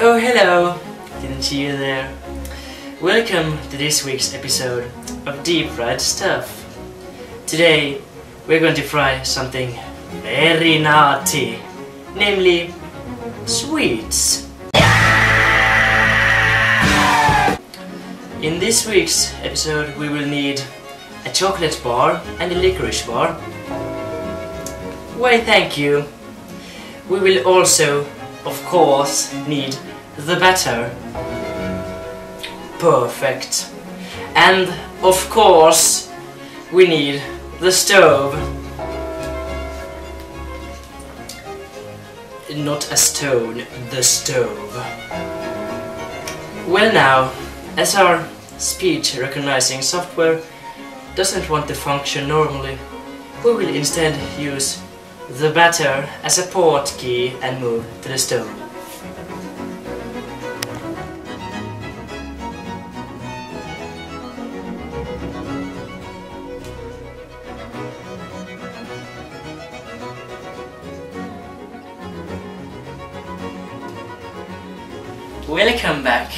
Oh hello, didn't see you there. Welcome to this week's episode of Deep Fried Stuff. Today we're going to fry something very naughty, namely sweets. In this week's episode we will need a chocolate bar and a licorice bar. Why thank you. We will also, of course, need the batter. Perfect. And of course we need the stove. Not a stone, the stove. Well now, as our speech recognizing software doesn't want to function normally, we will instead use the batter as a port key and move to the stove. Welcome back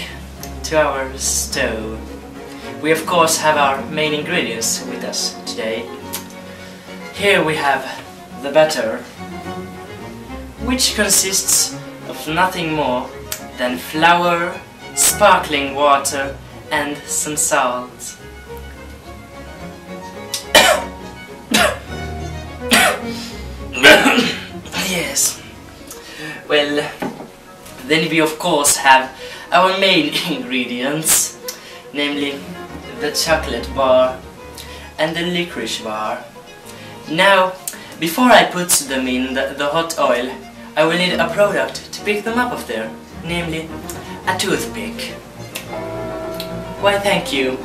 to our stove. We of course have our main ingredients with us today. Here we have the batter, which consists of nothing more than flour, sparkling water and some salt. Yes. Well, then we of course have our main ingredients, namely the chocolate bar and the licorice bar. Now, before I put them in the hot oil, I will need a product to pick them up of there, namely a toothpick. Why thank you.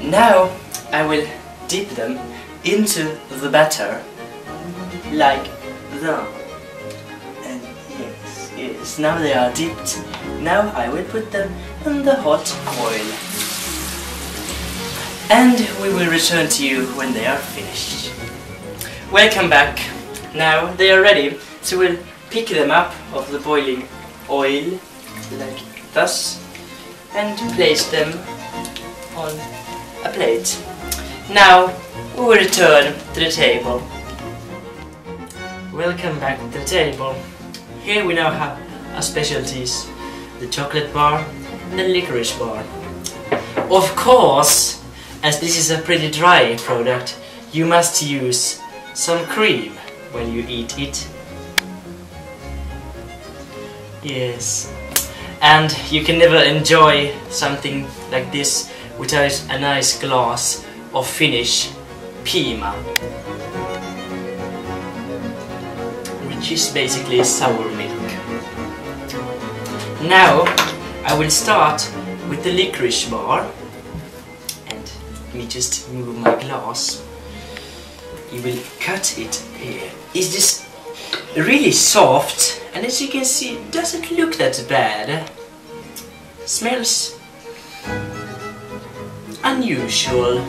Now I will dip them into the batter like that. And yes, now they are dipped. Now I will put them in the hot oil. And we will return to you when they are finished. Welcome back. Now they are ready, so we'll pick them up of the boiling oil like thus and place them on a plate. Now we will return to the table. Welcome back to the table. Here we now have our specialties, the chocolate bar and the licorice bar. Of course, as this is a pretty dry product, you must use some cream when you eat it. Yes. And you can never enjoy something like this without a nice glass of Finnish piimä, which is basically sour milk. Now I will start with the licorice bar. Let me just move my glass. You will cut it here. Is this really soft? And as you can see, it doesn't look that bad. Smells unusual.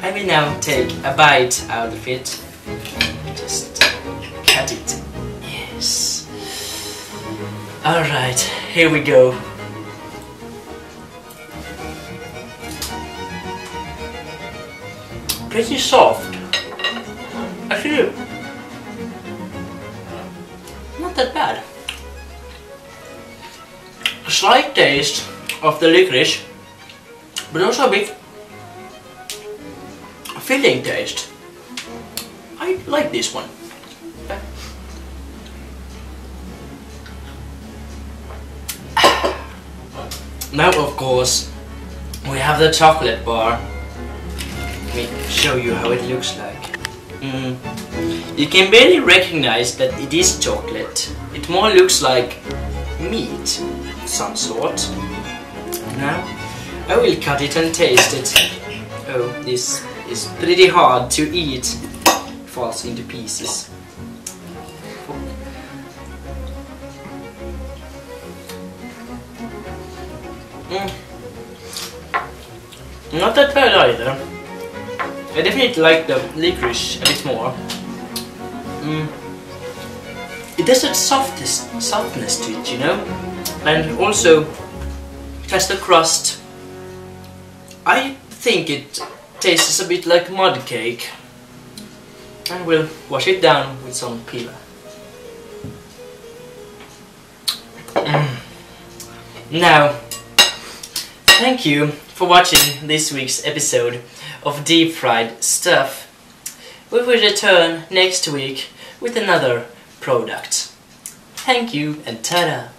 I will now take a bite out of it. Just cut it. Yes. Alright, here we go. Pretty soft. Actually, not that bad. A slight taste of the licorice, but also a bit filling taste. I like this one. Now of course we have the chocolate bar. Let me show you how it looks like. You can barely recognize that it is chocolate. It more looks like meat of some sort. Now I will cut it and taste it. Oh, this is pretty hard to eat. It falls into pieces. Not that bad either. I definitely like the licorice a bit more. it has a softness to it, you know, and also it has the crust. I think it tastes a bit like mud cake, and we'll wash it down with some peeler. Now, thank you for watching this week's episode of Deep Fried Stuff. We will return next week with another product. Thank you and ta-da!